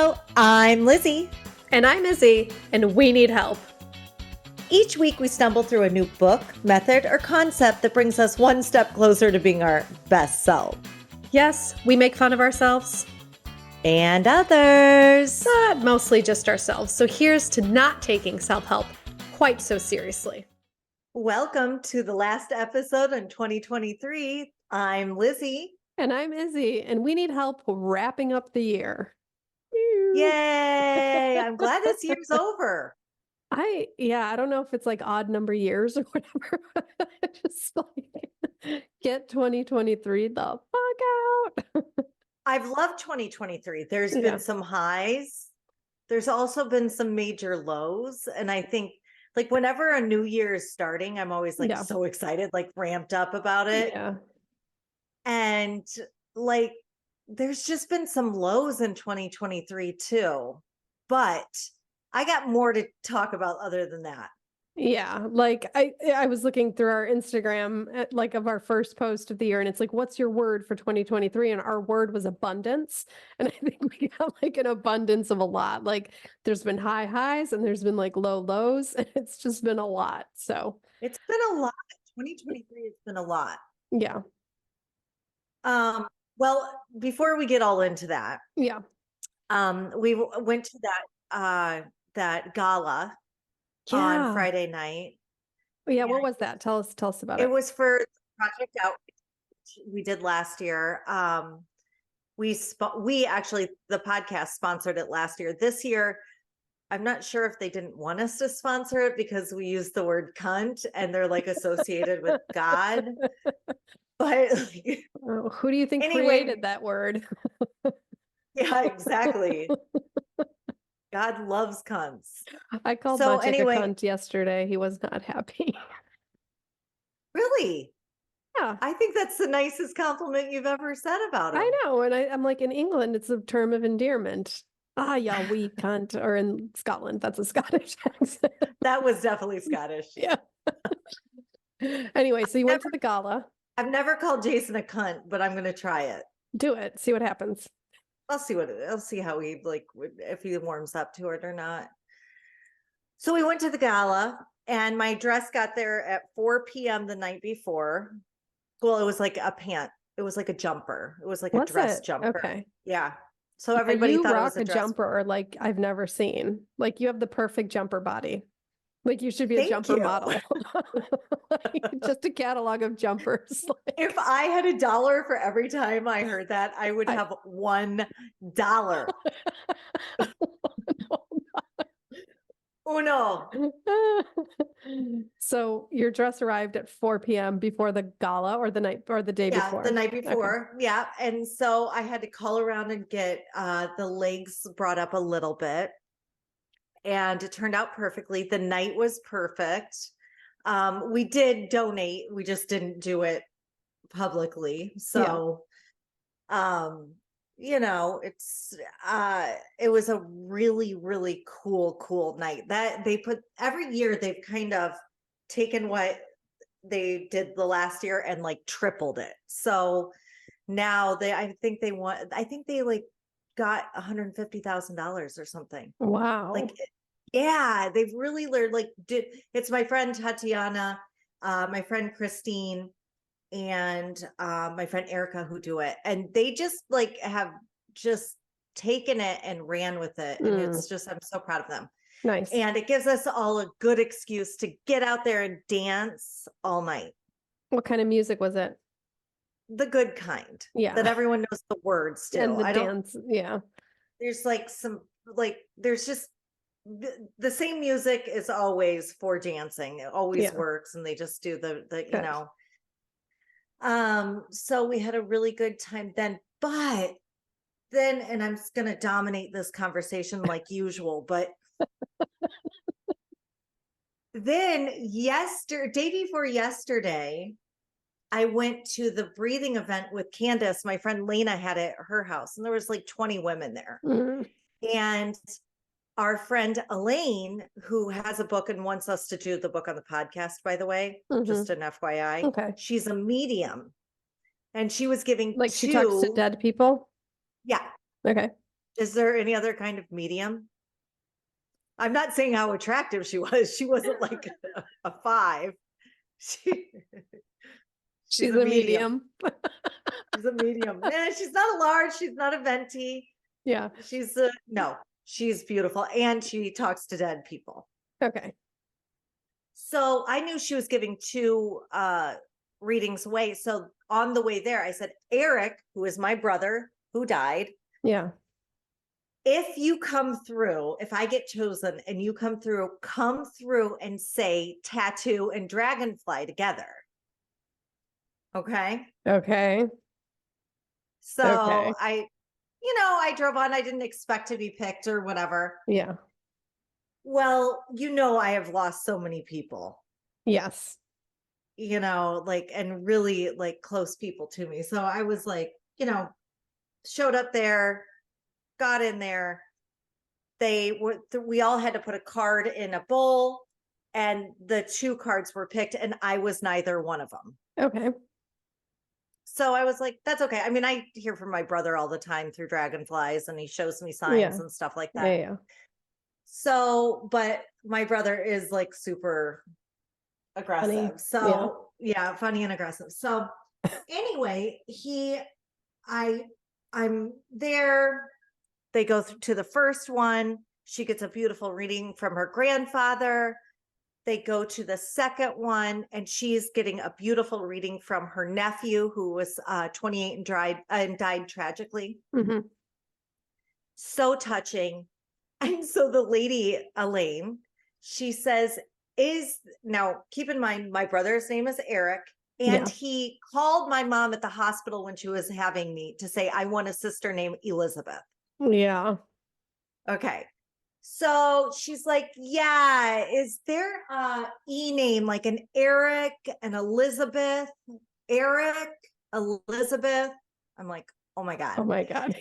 Hello, I'm Lizzy. And I'm Izzy, and we need help. Each week we stumble through a new book, method, or concept that brings us one step closer to being our best self. Yes, we make fun of ourselves. And others. But mostly just ourselves. So here's to not taking self-help quite so seriously. Welcome to the last episode in 2023. I'm Lizzy. And I'm Izzy, and we need help wrapping up the year. Yay! I'm glad this year's over. I don't know if it's like odd number years or whatever. Just like get 2023 the fuck out. I've loved 2023. There's Yeah. been some highs. There's also been some major lows. And I think like whenever a new year is starting, I'm always like Yeah. so excited, like ramped up about it. Yeah. And like there's just been some lows in 2023 too. But I got more to talk about other than that. Yeah, like I was looking through our Instagram at, like of our first post of the year, and it's like, what's your word for 2023? And our word was abundance. And I think we got like an abundance of a lot. Like there's been high highs and there's been like low lows, and it's just been a lot. So It's been a lot. 2023 has been a lot. yeah. Well, before we get all into that, Yeah. we went to that gala on Friday night. Yeah, what was that? Tell us about it. It was for Project Outreach we did last year. We actually, the podcast sponsored it last year. This year, I'm not sure if they didn't want us to sponsor it because we used the word cunt and they're like associated with God. But who do you think created that word? Yeah, exactly. God loves cunts. I called Magic a cunt yesterday. He was not happy. Really? Yeah. I think that's the nicest compliment you've ever said about him. I know. And I'm like, in England, it's a term of endearment. Ah, yeah, we cunt. Or in Scotland, that's a Scottish accent. That was definitely Scottish. Yeah. Anyway, so you went to the gala. I've never called Jason a cunt, but I'm going to try it. Do it. See what happens. I'll see how he like if he warms up to it or not. So we went to the gala and my dress got there at 4 p.m. the night before. Well, it was like a pant. It was like a jumper. It was like a dress jumper. Okay. Yeah. So everybody thought it was a jumper like I've never seen. Like you have the perfect jumper body. Like you should be a jumper model. Just a catalog of jumpers. If I had $1 for every time I heard that, I would have $1. Uno. So your dress arrived at 4 p.m. before the gala or the day before? The night before. Okay. Yeah. And so I had to call around and get the legs brought up a little bit. And it turned out perfectly. The night was perfect. We did donate. We just didn't do it publicly. So, you know, it was a really, really cool night that they put every year. They've kind of taken what they did the last year and like tripled it. So now I think they like got $150,000 or something. Wow. Like, yeah, they've really learned, like, it's my friend Tatiana, my friend Christine, and my friend Erica who do it. And they just like have just taken it and ran with it. And it's just, I'm so proud of them. Nice. And it gives us all a good excuse to get out there and dance all night. What kind of music was it? The good kind. Yeah. That everyone knows the words to. And the dance. Yeah. There's like there's just the same music is always for dancing. It always works. And they just do the you know. So we had a really good time then, but then, and I'm just going to dominate this conversation like usual, but then day before yesterday, I went to the breathing event with Candace. My friend Lena had it at her house, and there was like 20 women there. And our friend Elaine, who has a book and wants us to do the book on the podcast, by the way, just an FYI. Okay. She's a medium, and she was giving she talks to dead people. Yeah. Okay. Is there any other kind of medium? I'm not saying how attractive she was. She wasn't like a 5. She's She's a a medium. medium. She's a medium. She's not a large. She's not a venti. Yeah. She's no, she's beautiful. And she talks to dead people. Okay. So I knew she was giving 2 readings away. So on the way there, I said, Eric, who is my brother who died, Yeah. if you come through, if I get chosen and you come through and say tattoo and dragonfly together. Okay. Okay. So Okay. I drove on. I didn't expect to be picked or whatever. Yeah. Well, I have lost so many people, Yes. and really like close people to me. So I was like, showed up there, got in there. We all had to put a card in a bowl, and the 2 cards were picked, and I was neither one of them. Okay. So I was like, that's okay. I mean, I hear from my brother all the time through dragonflies, and he shows me signs Yeah. and stuff like Yeah. that. Yeah. So, but my brother is like super aggressive. Funny. So yeah, funny and aggressive. So anyway, I'm there. They go to the first one. She gets a beautiful reading from her grandfather. They go to the second one, and she's getting a beautiful reading from her nephew, who was 28 and died tragically. Mm-hmm. So touching. And so the lady, Elaine, she says, now keep in mind, my brother's name is Eric. And he called my mom at the hospital when she was having me to say, I want a sister named Elizabeth. Yeah. Okay. So she's like, yeah, is there a E name like an Eric, an Elizabeth, Eric, Elizabeth? I'm like, oh my God. Oh my God.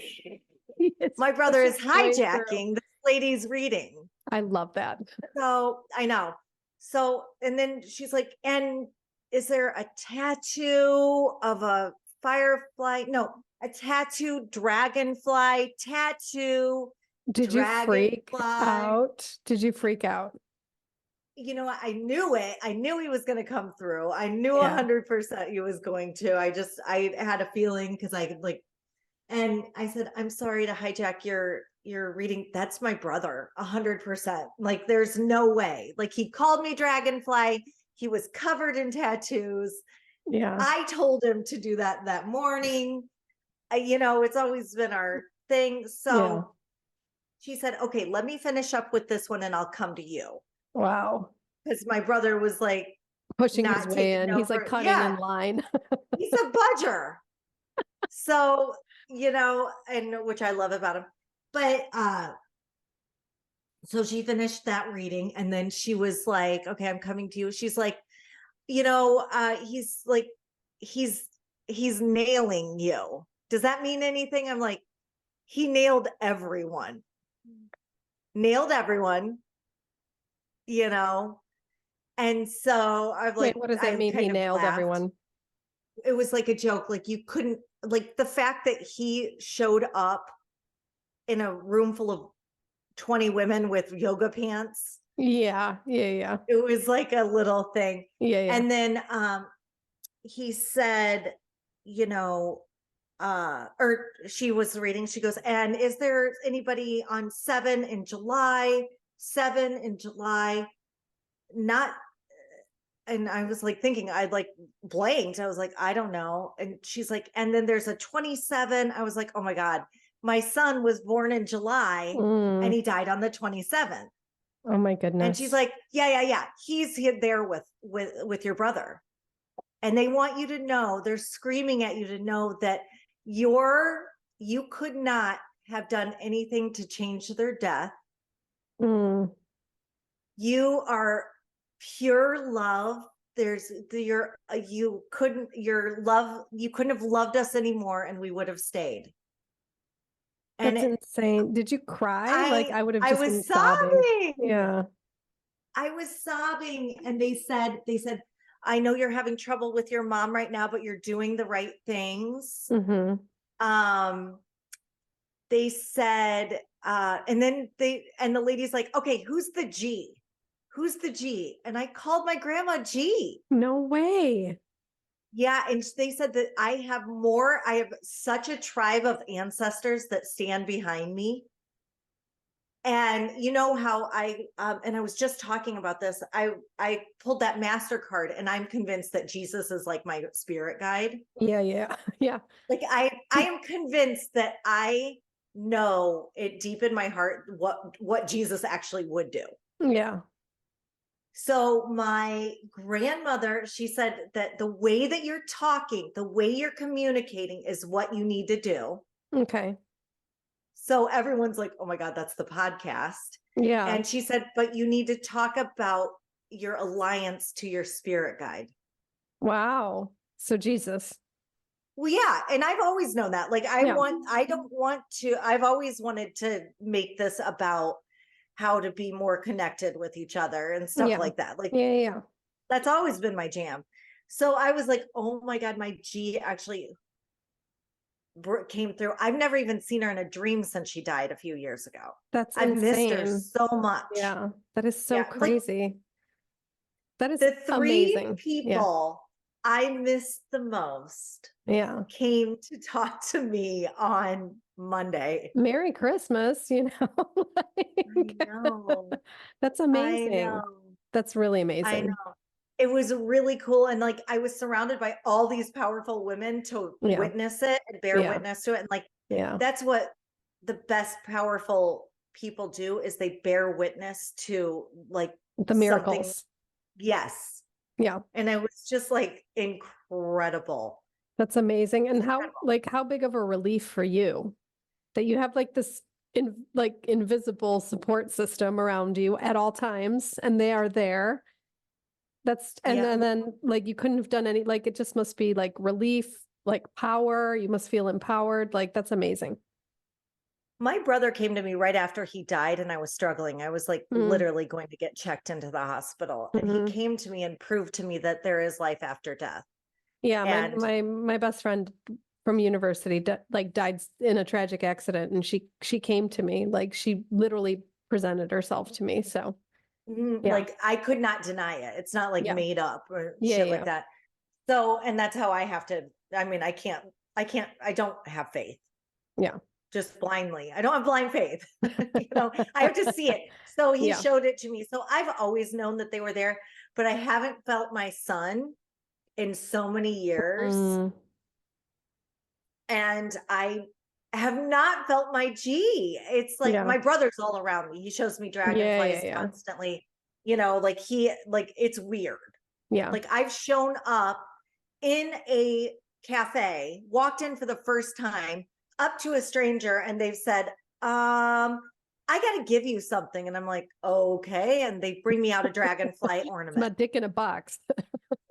My brother is pushing his way hijacking this lady's reading. I love that. So I know. So, and then she's like, and is there a tattoo of a firefly? No, a tattoo dragonfly, tattoo. Did you freak out? Did you freak out? I knew it. I knew he was going to come through. I knew Yeah. 100% he was going to. I had a feeling because I could and I said, I'm sorry to hijack your reading. That's my brother, 100%. Like, there's no way. Like, he called me Dragonfly. He was covered in tattoos. Yeah. I told him to do that morning. It's always been our thing. So she said, okay, let me finish up with this one and I'll come to you. Wow. Because my brother was like pushing his not way taking in. no He's like for, cutting in line. He's a budger. So, and which I love about him. But so she finished that reading, and then she was like, okay, I'm coming to you. She's like, he's like, he's nailing you. Does that mean anything? I'm like, he nailed everyone. Nailed everyone, And so I've like, Wait, what does that mean? He nailed everyone. It was like a joke. Like, you couldn't, like, the fact that he showed up in a room full of 20 women with yoga pants. Yeah. Yeah. It was like a little thing. Yeah. And then he said, or she was reading, she goes, and is there anybody on 7 in July? 7 in July? Not. And I was like thinking, I like blanked. I was like, I don't know. And she's like, and then there's a 27. I was like, oh my God, my son was born in July and he died on the 27th. Oh my goodness. And she's like, yeah. He's there with your brother. And they want you to know, they're screaming at you to know that you could not have done anything to change their death. You are pure love. You couldn't have loved us anymore, and we would have stayed. That's insane. Did you cry? I would have just been sobbing. Yeah. I was sobbing, and they said, I know you're having trouble with your mom right now, but you're doing the right things. they said, and then the lady's like, okay, who's the G? Who's the G? And I called my grandma G. No way. Yeah. And they said that I have such a tribe of ancestors that stand behind me. And you know how and I was just talking about this. I pulled that MasterCard, and I'm convinced that Jesus is like my spirit guide. Yeah, yeah, yeah. Like I am convinced that I know it deep in my heart what Jesus actually would do. Yeah. So my grandmother, she said that the way that you're talking, the way you're communicating is what you need to do. Okay. So everyone's like, oh my God, that's the podcast. Yeah. And she said, but you need to talk about your alliance to your spirit guide. Wow. So Jesus. Well, yeah. And I've always known that. Like, Yeah. I've always wanted to make this about how to be more connected with each other and stuff Yeah. like that. Like, Yeah, yeah. that's always been my jam. So I was like, oh my God, my G actually came through. I've never even seen her in a dream since she died a few years ago. That's I've missed her insane. so much. Yeah. That is so Yeah, like crazy. That is the three amazing. Yeah. people I missed the most Yeah. came to talk to me on Monday. Merry Christmas, you know. I Like, know. that's I amazing. know. That's really I amazing. know. It was really cool. And like I was surrounded by all these powerful women to Yeah. witness it and bear Yeah. witness to it. And like Yeah. that's what the best powerful people do, is they bear witness to like The something. miracles. Yes. Yeah. And it was just like incredible. That's amazing. And how Incredible. big of a relief for you that you have like this invisible support system around you at all times, and they are there. And Yeah. then like you couldn't have done any, like it just must be like relief, like power. You must feel empowered. Like that's amazing. My brother came to me right after he died, and I was struggling. I was like Mm. literally going to get checked into the hospital. And he Mhm. came to me and proved to me that there is life after death. Yeah, And my best friend from university died in a tragic accident, and she came to me, like she literally presented herself to me. So yeah, like I could not deny it. It's not like yeah, made up or yeah, shit yeah, like that. So, and that's how I have to, I mean, I don't have faith yeah, just blindly. I don't have blind faith. I have to see it. So he yeah. showed it to me. So I've always known that they were there, but I haven't felt my son in so many years. Mm, And I have not felt my G. It's like yeah, my brother's all around me. He shows me yeah, dragonflies yeah, yeah, constantly. Like it's weird. yeah. Like I've shown up in a cafe, walked in for the first time, up to a stranger, and they've said, I got to give you something. And I'm like, okay. And they bring me out a dragonfly It's ornament. my dick in a box.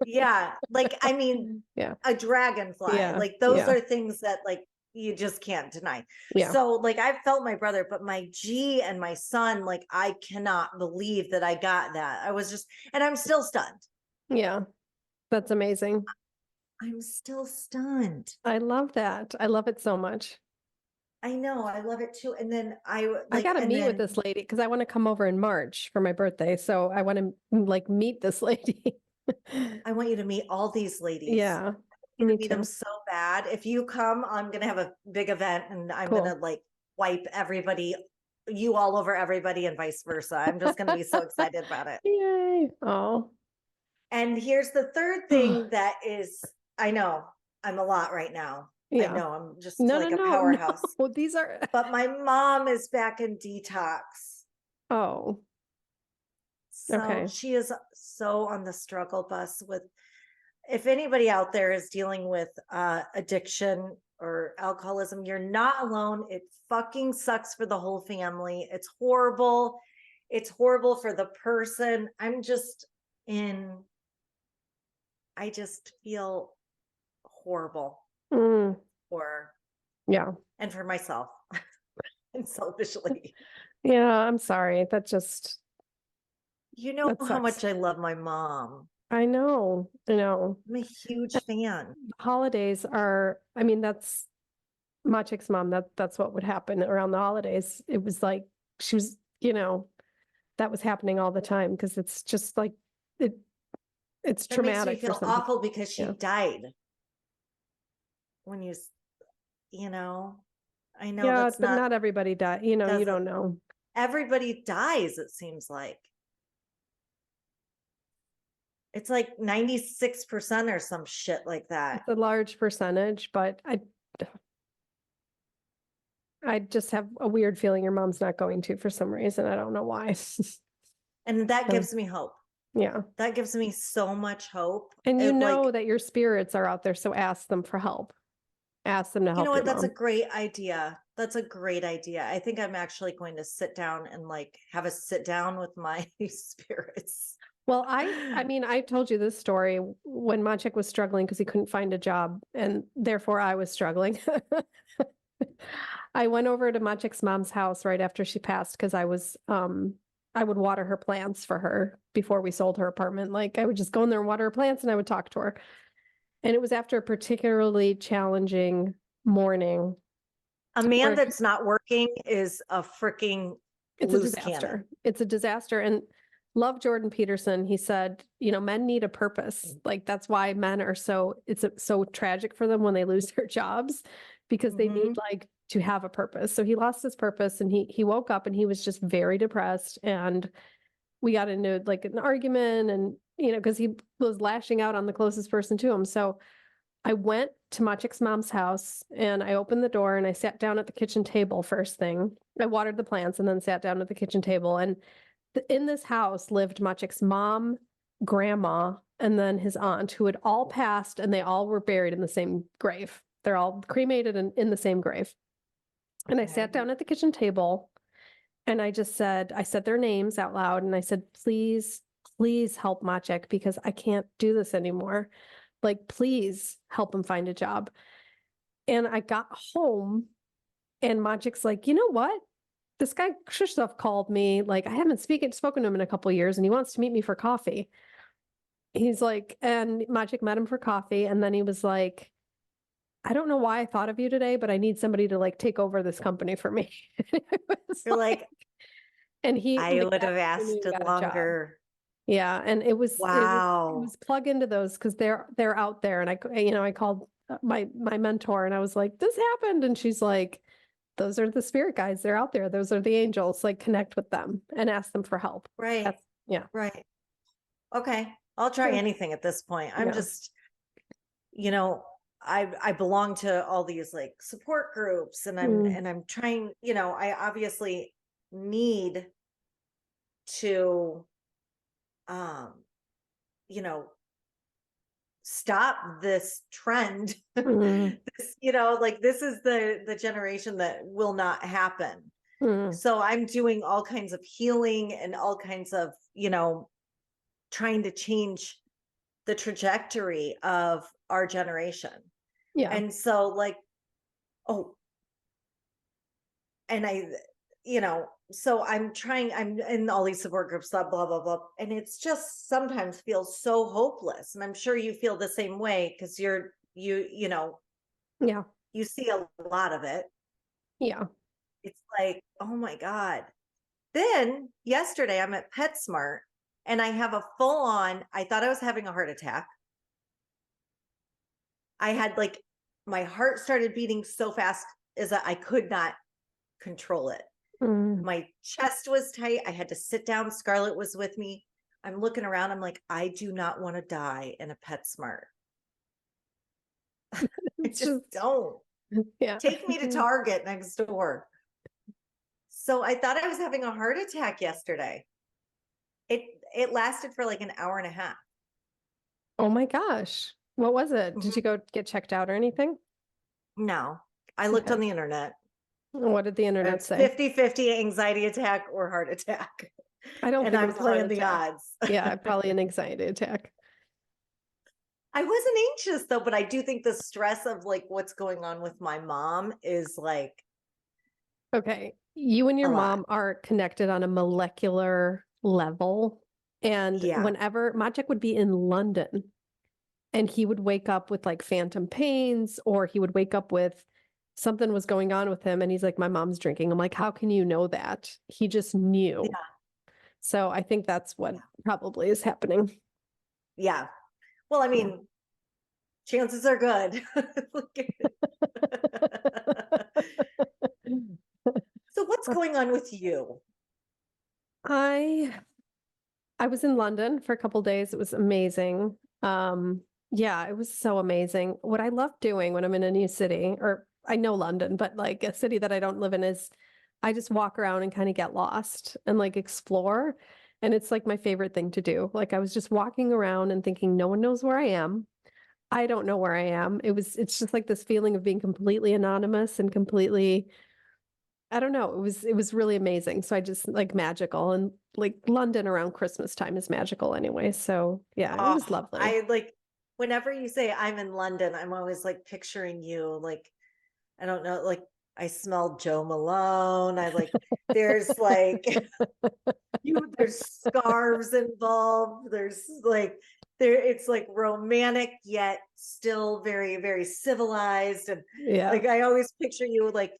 Yeah. Like, I mean, Yeah, a dragonfly. yeah, Like those yeah, are things that like you just can't deny. yeah, So like I've felt my brother, but my G and my son, like I cannot believe that I got that. I was just, and I'm still stunned. yeah. That's amazing. I'm still stunned. I love that. I love it so much. I know, I love it too. And then I got to and meet with then this lady because I want to come over in March for my birthday. So I want to like meet this lady. I want you to meet all these ladies. Yeah, You me meet them too. so bad. If you come, I'm gonna have a big event, and I'm Cool. gonna like wipe everybody, you all over everybody, and vice versa. I'm just gonna be so excited about it. Yay. Oh. And here's the third thing that is, I know I'm a lot right now. I Yeah. know I'm just No, like no, a no, powerhouse. no. These are But my mom is back in detox. oh, So okay. she is so on the struggle bus with, if anybody out there is dealing with addiction or alcoholism, you're not alone. It fucking sucks for the whole family. It's horrible. It's horrible for the person. I just feel horrible Mm, for, yeah. and for myself and selfishly. Yeah, I'm sorry. That just You know that how sucks. much I love my mom. I know. I know. I'm a huge fan. Holidays are, I mean, that's Maciek's mom, that's what would happen around the holidays. It was like she was, you know, that was happening all the time because it's just like it's That makes me traumatic for feel some people. awful because she Yeah. died. When you know, I know Yeah, that's but not, not everybody die. You know, you doesn't, don't know. everybody dies, it seems like. It's like 96% or some shit like that. It's a large percentage, but I just have a weird feeling your mom's not going to for some reason. I don't know why. And that So, gives me hope. yeah. That gives me so much hope. And you It, like, know that your spirits are out there, so ask them for help. Ask them to you know help your what? That's a mom. great idea. That's a great idea. I think I'm actually going to sit down and like have a sit down with my spirits. Well, I mean, I told you this story when Maciek was struggling because he couldn't find a job, and therefore I was struggling. I went over to Maciek's mom's house right after she passed because I would water her plants for her before we sold her apartment. Like I would just go in there and water her plants and I would talk to her. And it was after a particularly challenging morning. A man Where that's not working is a freaking it's a loose cannon. disaster. It's a disaster. And love Jordan Peterson. He said, you know, men need a purpose. Like that's why men are so tragic for them when they lose their jobs because they need Mhm. like to have a purpose. So he lost his purpose and he woke up and he was just very depressed. And we got into like an argument and, you know, because he was lashing out on the closest person to him. So I went to Maciek's mom's house and I opened the door and I sat down at the kitchen table first thing. I watered the plants and then sat down at the kitchen table. And in this house lived Maciek's mom, grandma, and then his aunt, who had all passed and they all were buried in the same grave. They're all cremated in the same grave. And I sat down at the kitchen table and I said their names out loud and I said, please, please help Maciek because I can't do this anymore. Like, please help him find a job. And I got home and Maciek's like, you know what? This guy Krzysztof called me. Like, I haven't spoken to him in a couple of years and he wants to meet me for coffee. He's like, and Maciek met him for coffee. And then he was like, I don't know why I thought of you today, but I need somebody to like take over this company for me. You're like, and he I like would have afternoon asked got a job. longer. Yeah, and it was Wow. plug into those because they're out there, and I called my mentor and I was like, this happened, and she's like, those are the spirit guides. They're out there. Those are the angels. Like connect with them and ask them for help. Right. Yeah. Right. Okay. I'll try Yeah. anything at this point. I'm Yeah. just, you know, I belong to all these like support groups and I'm trying, you know, I obviously need to um, you know, stop this trend. Mm, This, you know, like this is the generation that will not happen. mm, So I'm doing all kinds of healing and all kinds of, you know, trying to change the trajectory of our generation. yeah. And so like, oh, and I, you know, so I'm trying, I'm in all these support groups, blah, blah, blah, blah. And it's just sometimes feels so hopeless. And I'm sure you feel the same way because you know, Yeah. you see a lot of it. Yeah. It's like, oh my God. Then yesterday I'm at PetSmart and I have a full on, I thought I was having a heart attack. I had like, my heart started beating so fast is that I could not control it. Mm. My chest was tight. I had to sit down. Scarlett was with me. I'm looking around. I'm like, I do not want to die in a PetSmart. I It's just just, don't. yeah. Take me to Target next door. So I thought I was having a heart attack yesterday. It lasted for like an hour and a half. Oh my gosh. What was it? Did you go get checked out or anything? No, I looked Okay. on the internet. What did the internet It's say? 50-50 anxiety attack or heart attack. I don't And think it I'm was a heart playing the attack. odds. Yeah, probably an anxiety attack. I wasn't anxious though, but I do think the stress of like what's going on with my mom is like Okay. You and your a lot. mom are connected on a molecular level. And Yeah. whenever Maciek would be in London and he would wake up with like phantom pains, or he would wake up with something was going on with him. And he's like, my mom's drinking. I'm like, how can you know that? He just knew. Yeah. So I think that's what probably is happening. Yeah. Well, I mean, chances are good. So what's going on with you? I I was in London for a couple days. It was amazing. Yeah, it was so amazing. What I love doing when I'm in a new city, or I know London, but like a city that I don't live in, is I just walk around and kind of get lost and like explore. And it's like my favorite thing to do. Like I was just walking around and thinking, no one knows where I am. I don't know where I am. It's just like this feeling of being completely anonymous and completely, I don't know. It was really amazing. So I just like magical, and like London around Christmas time is magical anyway. So yeah, it Oh, was lovely. I like whenever you say I'm in London, I'm always like picturing you like I don't know, like I smell Joe Malone. I like there's like there's scarves involved. There's like it's like romantic yet still very, very civilized. And Yeah. like I always picture you like,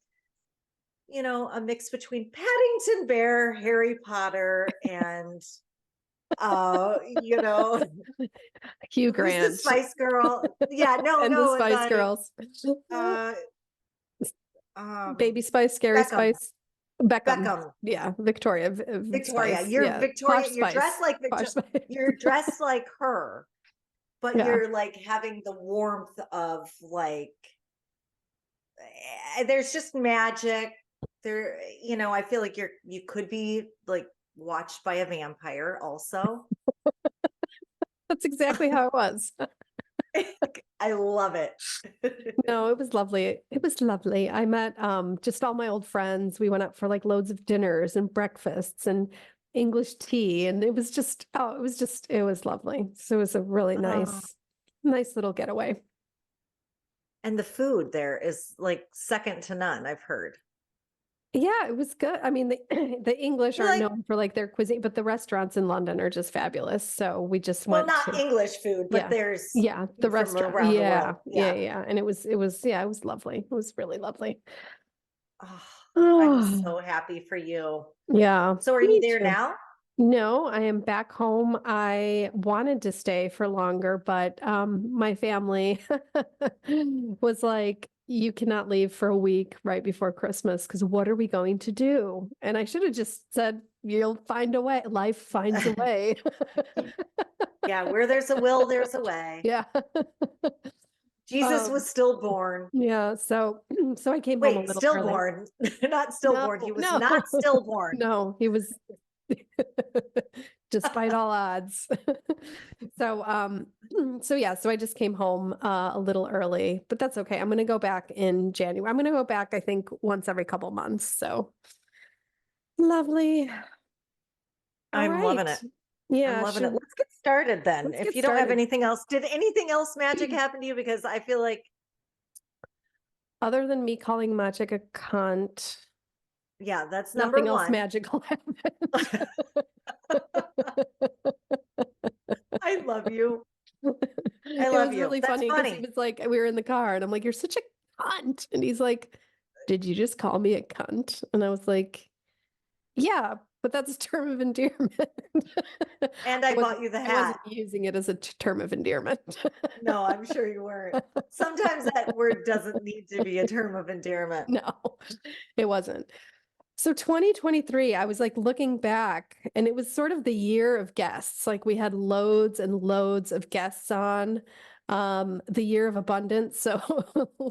a mix between Paddington Bear, Harry Potter, and you know, Hugh who's the Grant Spice Girl? Yeah, no, and the no, Spice Girls. uh um Baby Spice, Scary Beckham. Spice, Beckham. Beckham. Yeah, Victoria Victoria. Spice. You're Yeah, Posh Victoria, you're dressed Spice. like Posh Victoria, Spice. you're dressed like her, but Yeah. you're like having the warmth of like there's just magic there. I feel like you could be like watched by a vampire also. That's exactly how it was. I love it. No, it was lovely. It was lovely. I met just all my old friends. We went out for like loads of dinners and breakfasts and English tea, and it was lovely. So it was a really Oh, nice little getaway. and the food there is like second to none, I've heard. Yeah, it was good. I mean, the the English You're aren't like, known for like their cuisine, but the restaurants in London are just fabulous. So we just well, went not to, English food, but yeah. there's Yeah, the food from restaurant. around the Yeah, world. yeah, Yeah. yeah. And yeah, it was lovely. It was really lovely. Oh, I'm Oh, so happy for you. yeah, So are you me there too. now? No, I am back home. I wanted to stay for longer, but my family was like, you cannot leave for a week right before Christmas because what are we going to do? And I should have just said, you'll find a way. Life finds a way. Yeah, where there's a will, there's a way. Yeah. Jesus Um, was stillborn. yeah. So so I came home a Wait, little early. stillborn, not No, stillborn. He was no, not stillborn. no, he was despite all odds. So, so yeah, so I just came home a little early, but that's okay. I'm gonna go back in January. I'm gonna go back, I think, once every couple months. So lovely. All I'm loving right. it. I'm Yeah, loving it. should Let's get started then. let's If get you don't have started. anything else, did anything else magic happen to you? Because I feel like, Other than me calling Magic a cunt, yeah, that's number nothing else one. magical happened. I love you. I It love was you. really That's funny because he funny. was like, we were in the car and I'm like, you're such a cunt. And he's like, did you just call me a cunt? And I was like, yeah, but that's a term of endearment. And I bought you the I wasn't hat. using it as a term of endearment. No, I'm sure you weren't. Sometimes that word doesn't need to be a term of endearment. No, it wasn't. So 2023, I was like looking back, and it was sort of the year of guests. Like we had loads and loads of guests on, the year of abundance. So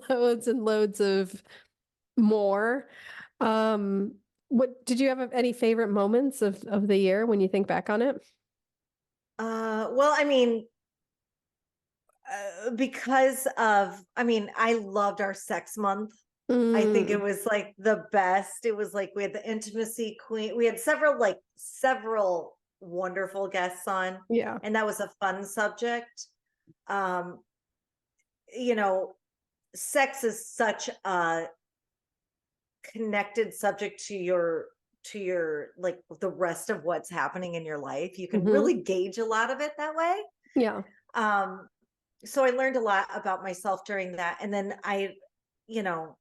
loads and loads of more. Um, what did you have any favorite moments of the year when you think back on it? Well, I mean, because of, I mean, I loved our sex month. I think it Mm, was like the best. It was like we had the intimacy queen. We had several wonderful guests on, yeah. and that was a fun subject. Um, you know, sex is such a connected subject to your like the rest of what's happening in your life. You can Hmm. really gauge a lot of it that way. Yeah. Um, so I learned a lot about myself during that. And then you know,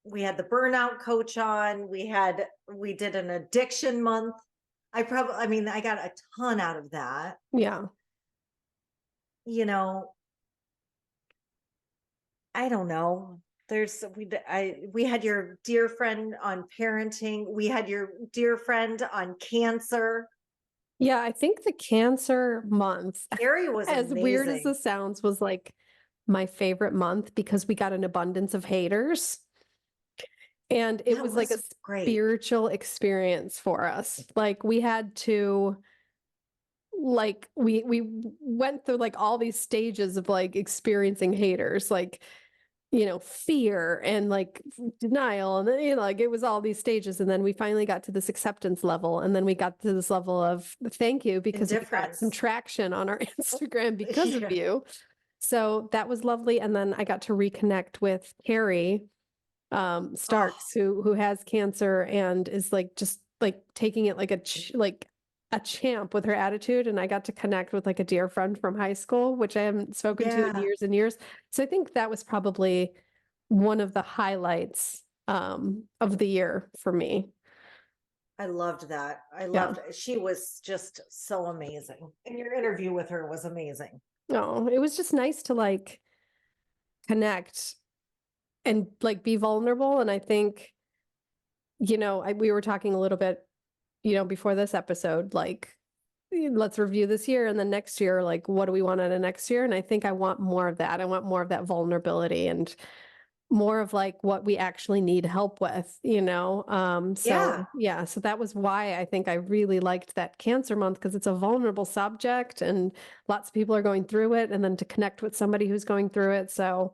we had the burnout coach on, we did an addiction month. I got a ton out of that. Yeah. You know, I don't know. We had your dear friend on parenting. We had your dear friend on cancer. Yeah, I think the cancer month, Gary was as weird as amazing. this sounds, was like my favorite month because we got an abundance of haters. And it That was like a was great. spiritual experience for us. Like we had to we went through like all these stages of like experiencing haters, like fear and like denial, and then like it was all these stages, and then we finally got to this acceptance level, and then we got to this level of thank you because we got some Indifference. traction on our Instagram because of Yeah. you. So that was lovely. And then I got to reconnect with Carrie Starks, who has cancer and is like just like taking it like like a champ with her attitude. And I got to connect with like a dear friend from high school, which I haven't spoken to in Yeah. years and years. So I think that was probably one of the highlights of the year for me. I loved that. Yeah. She was just so amazing. And your interview with her was amazing. No, it was just nice to like connect and like be vulnerable. And I think, we were talking a little bit, before this episode, like, let's review this year and then next year, like, what do we want out of next year? And I think I want more of that. I want more of that vulnerability and more of like what we actually need help with. Yeah. So that was why I think I really liked that cancer month, because it's a vulnerable subject and lots of people are going through it, and then to connect with somebody who's going through it. So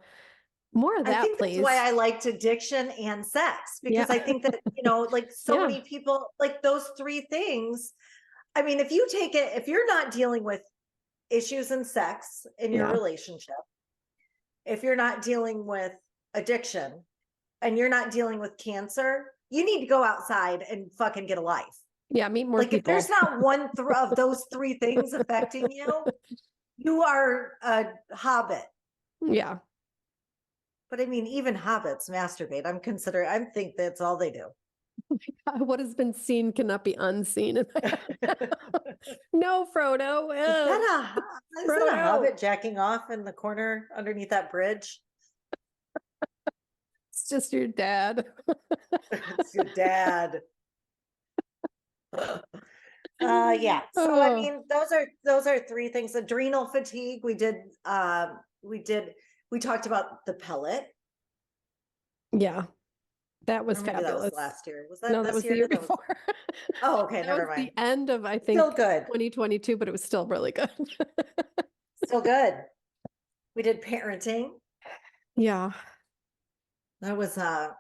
more of I that, think that's why please. I liked addiction and sex, Yeah. because I think that, like so Yeah. many people, like those three things. I mean, if you take it, if you're not dealing with issues in sex in your Yeah. relationship, if you're not dealing with addiction and you're not dealing with cancer, you need to go outside and fucking get a life. Yeah. Meet more Like if there's people. not one of those three things affecting you, you are a hobbit. Yeah. But I mean, even hobbits masturbate. I think that's all they do. What has been seen cannot be unseen. No, Frodo. Is Ugh. that a Frodo. hobbit jacking off in the corner underneath that bridge? It's just your dad. It's your dad. Yeah. So I Oh, mean, those are three things. Adrenal fatigue. We talked about the pellet. yeah. That was Or maybe that was fabulous. last year. Was No, that that this was the year? year before. Oh, okay, That was never mind. the end of, I think, Still good. 2022, but it was still really good. Still good. We did parenting. Yeah, That was a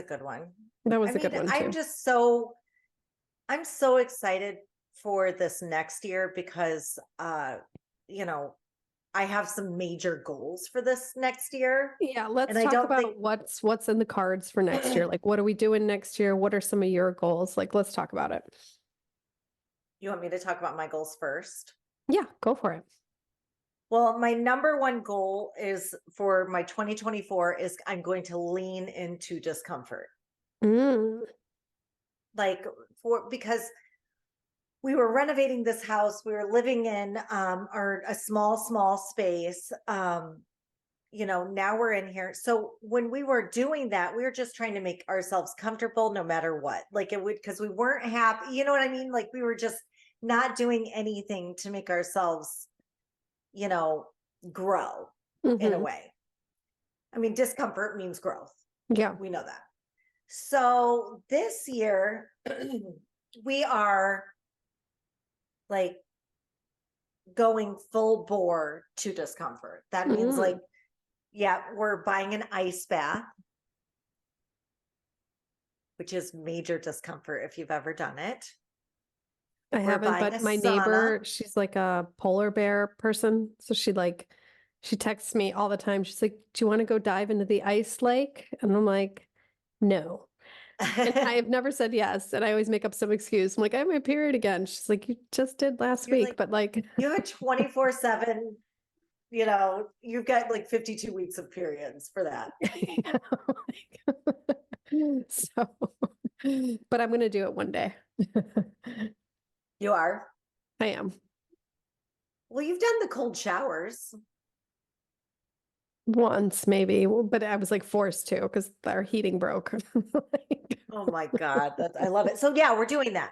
good one. that I was a good mean, one too. I'm so excited for this next year because you know, I have some major goals for this next year. Yeah, And let's I talk don't think about what's in the cards for next year. Like, what are we doing next year? What are some of your goals? Like, let's talk about it. you want me to talk about my goals first. Yeah, go for it. Well, my number one goal is for my 2024 is I'm going to lean into discomfort. Mm, Like because we were renovating this house, we were living in a small space. Now we're in here. So when we were doing that, we were just trying to make ourselves comfortable no matter what. Like it would, because we weren't happy, you know what I mean? Like we were just not doing anything to make ourselves, grow in a hmm. way. I mean, discomfort means growth. Yeah. We know that. So this year, we are like going full bore to discomfort. That means Mm. yeah, we're buying an ice bath, which is major discomfort if you've ever done it. I We're haven't, buying a but my sauna. neighbor, she's like a polar bear person. So she texts me all the time. She's like, "Do you want to go dive into the ice lake?" And I'm like, "No." And I have never said yes. And I always make up some excuse. I'm like, "I have my period again." She's like, "You just did last You're week," like, but like, you have a 24/7 you know, you've got like 52 weeks of periods for that. So, but I'm going to do it one day. You are? I am. Well, you've done the cold showers. Once maybe, but I was like forced to because our heating broke. Oh my God. I love it. So yeah, we're doing that.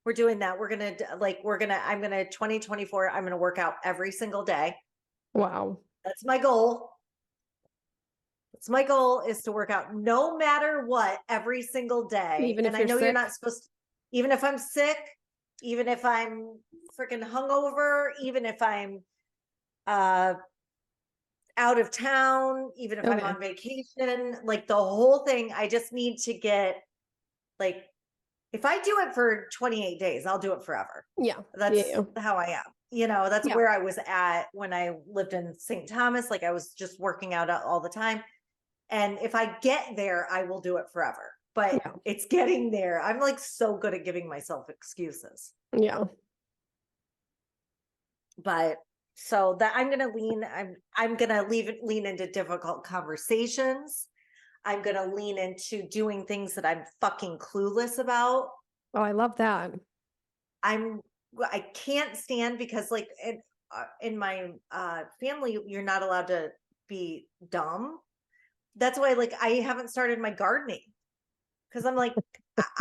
We're doing that. I'm gonna 2024, I'm gonna work out every single day. Wow. That's my goal. It's my goal is to work out no matter what every single day. Even And if I you're know you're sick. not supposed to, even if I'm sick, even if I'm freaking hungover, even if I'm uh out of town, even if I'm Okay. on vacation, like the whole thing, I just need to get like if I do it for 28 days, I'll do it forever. Yeah. That's Yeah. how I am. You know, that's Yeah. where I was at when I lived in St. Thomas. Like I was just working out all the time. And if I get there, I will do it forever. But Yeah. it's getting there. I'm like so good at giving myself excuses. Yeah. But so that I'm gonna lean into difficult conversations. I'm gonna lean into doing things that I'm fucking clueless about. Oh, I love that. I can't stand because like in my family, you're not allowed to be dumb. That's why like I haven't started my gardening because I'm like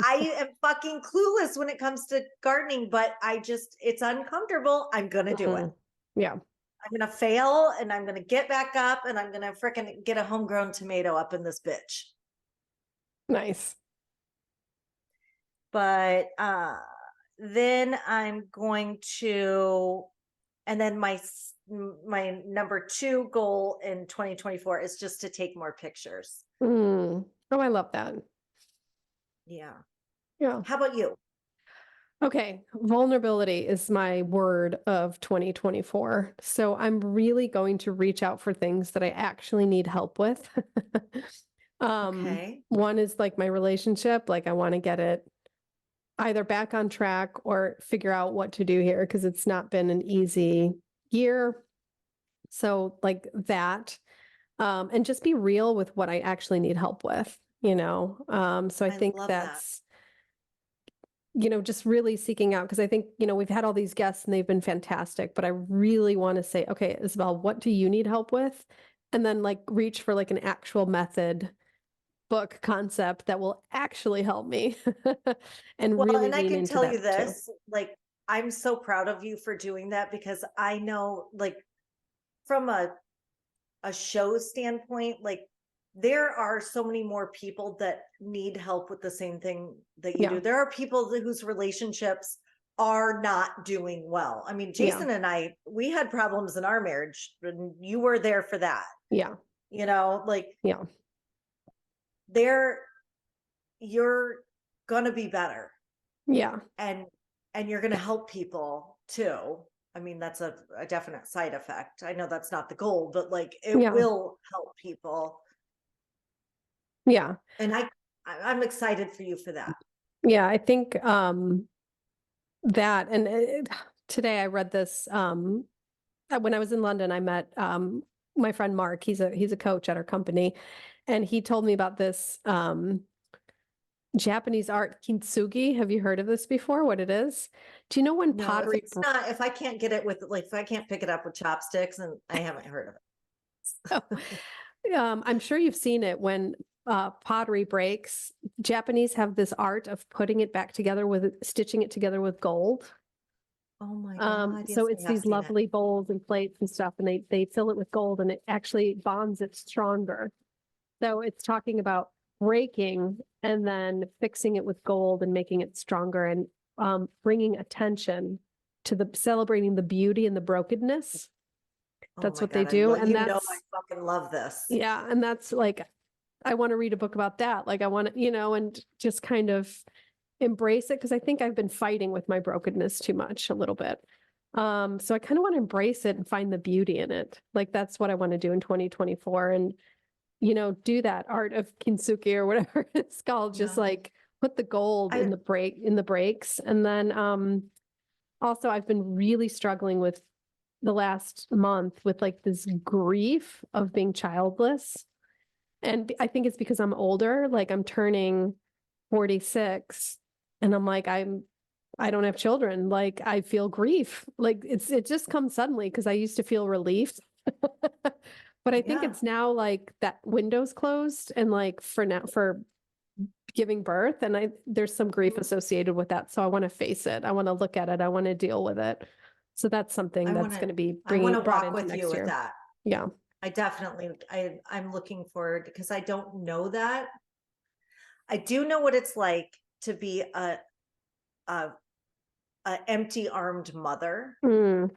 I am fucking clueless when it comes to gardening, but it's uncomfortable. I'm gonna do it. Mhm. Yeah. I'm gonna fail and I'm gonna get back up and I'm gonna freaking get a homegrown tomato up in this bitch. Nice. But then I'm going to, and then my number 2 goal in 2024 is just to take more pictures. Mm. Oh, I love that. Yeah. Yeah. How about you? Okay, vulnerability is my word of 2024. So I'm really going to reach out for things that I actually need help with. Okay. One is like my relationship, like I want to get it either back on track or figure out what to do here because it's not been an easy year. So like that, and just be real with what I actually need help with, you know? So I I think love that. that's just really seeking out because I think, we've had all these guests and they've been fantastic, but I really want to say, okay, Isabel, what do you need help with? And then like reach for like an actual method book concept that will actually help me and Well, really and I lean can into tell you that too. this, like I'm so proud of you for doing that because I know like from a show standpoint, like there are so many more people that need help with the same thing that you Yeah. do. There are people whose relationships are not doing well. I mean, Yeah. Jason and I, we had problems in our marriage, and you were there for that. Yeah. You know, like Yeah. there, you're gonna be better, Yeah. and you're gonna help people too. I mean, that's a definite side effect. I know that's not the goal, but like it Yeah. will help people. Yeah. And I'm excited for you for that. Yeah. I think that and today I read this when I was in London, I met my friend Mark. He's a coach at our company, and he told me about this Japanese art kintsugi. Have you heard of this before? What it is? Do you know when No, pottery? if I can't get it with like if I can't pick it up with chopsticks, and I haven't heard of it. I'm sure you've seen it when pottery breaks. Japanese have this art of putting it back together with stitching it together with gold. Oh my God, So yes, it's I have these seen it. lovely bowls and plates and stuff, and they fill it with gold, and it actually bonds it stronger. So it's talking about breaking and then fixing it with gold and making it stronger and bringing attention to the celebrating the beauty and the brokenness. Oh That's my what they God, do. And I that's, fucking love this. yeah. And that's like, I want to read a book about that. Like I want to, and just kind of embrace it because I think I've been fighting with my brokenness too much a little bit. So I kind of want to embrace it and find the beauty in it. Like that's what I want to do in 2024. And do that art of kintsugi or whatever it's called, just Yeah. like put the gold I in the breaks. And then also I've been really struggling with the last month with like this grief of being childless. And I think it's because I'm older, like I'm turning 46 and I'm like, I don't have children. Like I feel grief. Like it just comes suddenly because I used to feel relief. But I think Yeah. it's now like that window's closed and like for giving birth and there's some grief associated with that. So I want to face it. I want to look at it. I want to deal with it. So that's something that's going to be I want to brought walk into with you next with year. that. Yeah. I definitely, I'm looking forward because I don't know that. I do know what it's like to be a empty armed mother, Mm,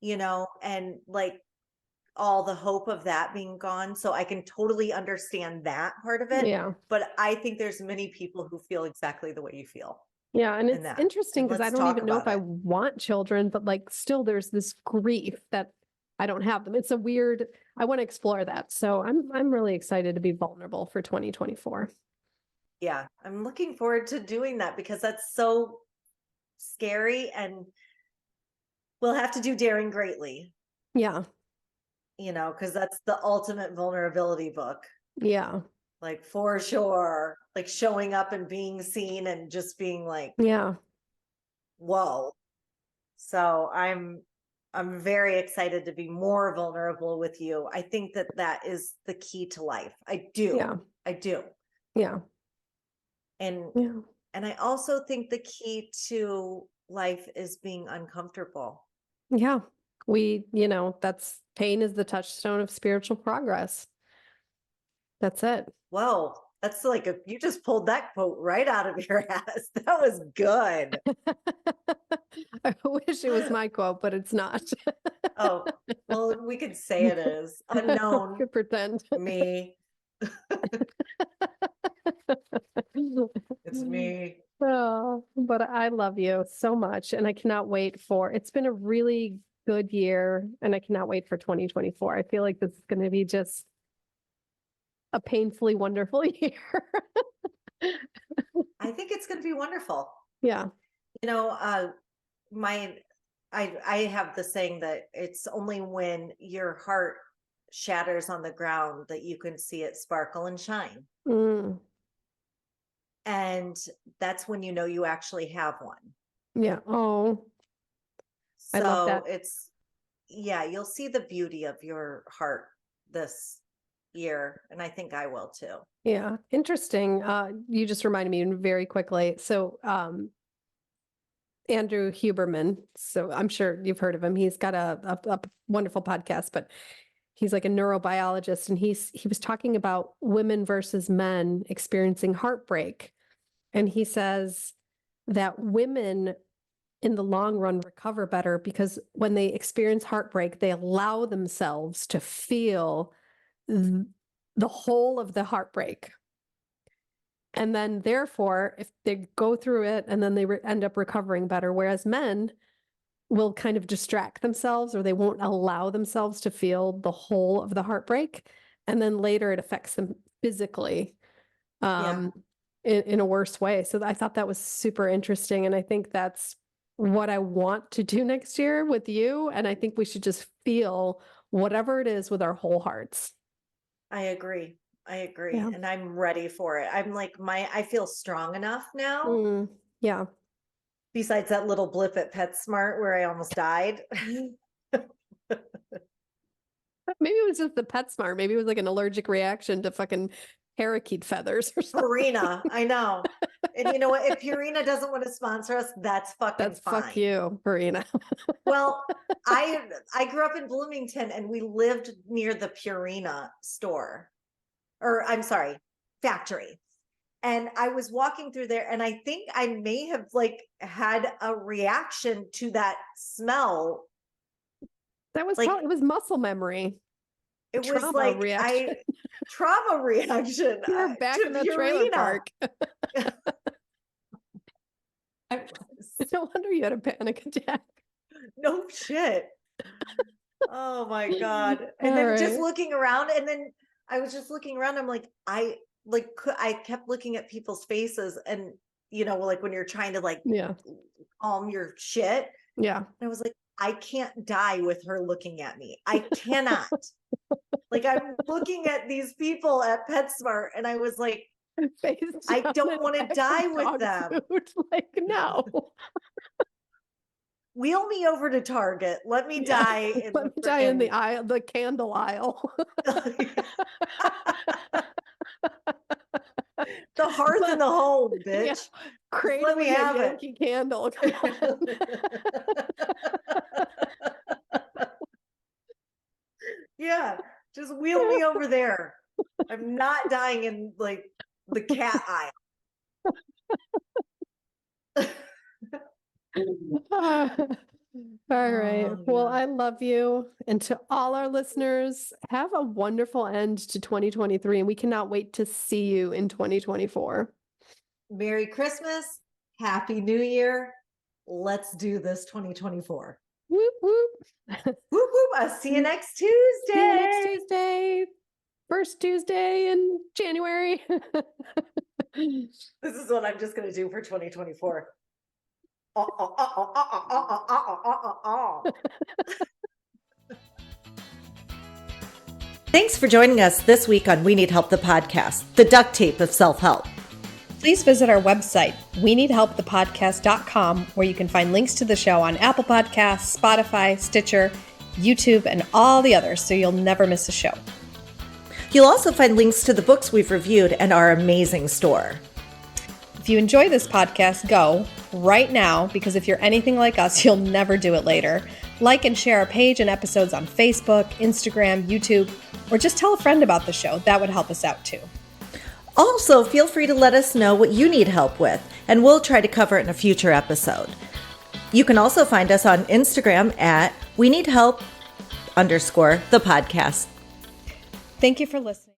you know, and like all the hope of that being gone. So I can totally understand that part of it. yeah. But I think there's many people who feel exactly the way you feel Yeah. And in it's that. interesting And because I let's don't talk even know if about I it. want children, but like still there's this grief that I don't have them. It's a weird, I want to explore that. So I'm really excited to be vulnerable for 2024. Yeah, I'm looking forward to doing that because that's so scary and we'll have to do Daring Greatly, Yeah. you know, because that's the ultimate vulnerability book. Yeah. Like for sure, like showing up and being seen and just being like, Yeah. whoa. So I'm very excited to be more vulnerable with you. I think that that is the key to life. I do. Yeah. I do. Yeah. And Yeah. and I also think the key to life is being uncomfortable. Yeah. That's pain is the touchstone of spiritual progress. That's it. Whoa, that's like you just pulled that quote right out of your ass. That was good. I wish it was my quote, but it's not. Oh, well, we could say it is. Unknown Could pretend. me. It's me. Oh, but I love you so much. And I cannot wait it's been a really good year and I cannot wait for 2024. I feel like this is going to be just a painfully wonderful year. I think it's going to be wonderful. Yeah. You know, my I have the saying that it's only when your heart shatters on the ground that you can see it sparkle and shine. Mm, And that's when you know you actually have one. yeah. Oh, I love So that. yeah, you'll see the beauty of your heart this year. And I think I will too. Yeah. Interesting. You just reminded me very quickly. So, Andrew Huberman. So I'm sure you've heard of him. He's got a wonderful podcast, but he's like a neurobiologist and he was talking about women versus men experiencing heartbreak. And he says that women in the long run recover better because when they experience heartbreak, they allow themselves to feel the whole of the heartbreak. And then therefore, if they go through it and then they end up recovering better, whereas men will kind of distract themselves or they won't allow themselves to feel the whole of the heartbreak. And then later it affects them physically Yeah. in a worse way. So I thought that was super interesting. And I think that's what I want to do next year with you. And I think we should just feel whatever it is with our whole hearts. I agree. I agree. Yeah. And I'm ready for it. I'm like I feel strong enough now. Yeah. Besides that little blip at PetSmart where I almost died. Maybe it was just the PetSmart. Maybe it was like an allergic reaction to fucking parakeet feathers or something. Purina, I know. And you know what? If Purina doesn't want to sponsor us, that's fucking That's fine. fuck you, Purina. Well, I grew up in Bloomington and we lived near the Purina store. Or I'm sorry, factory. And I was walking through there and I think I may have like had a reaction to that smell. That was Like probably, it was muscle memory. it was Trauma like reaction. trauma reaction You were back to in the trailer Purina. park. I No wonder you had a panic attack. no shit. Oh my God. And All then just right. looking around and then I was just looking around. I'm like, I kept looking at people's faces and, you know, like when you're trying to like Yeah. calm your shit. Yeah. And I was like, I can't die with her looking at me. I cannot. Like, I'm looking at these people at PetSmart and I was like, I don't want to die with them. Food. Like, no. Wheel me over to Target. Let me die. Let me die in the aisle, the candle aisle. The hearth in the home, bitch. Yeah. Cradle me have a Yankee candle. Yeah, just wheel me over there. I'm not dying in like the cat aisle. All right. Oh, Well, yeah. I love you. And to all our listeners, have a wonderful end to 2023. And we cannot wait to see you in 2024. Merry Christmas. Happy New Year. Let's do this 2024. Whoop, whoop. Whoop, whoop. I'll see you next Tuesday. See you next Tuesday. First Tuesday in January. This is what I'm just going to do for 2024. Thanks for joining us this week on We Need Help, the podcast, the duct tape of self-help. Please visit our website, weneedhelpthepodcast.com, where you can find links to the show on Apple Podcasts, Spotify, Stitcher, YouTube, and all the others, so you'll never miss a show. You'll also find links to the books we've reviewed and our amazing store. If you enjoy this podcast, go right now, because if you're anything like us, you'll never do it later. Like and share our page and episodes on Facebook, Instagram, YouTube, or just tell a friend about the show. That would help us out too. Also, feel free to let us know what you need help with, and we'll try to cover it in a future episode. You can also find us on Instagram at weneedhelp_the podcast. Thank you for listening.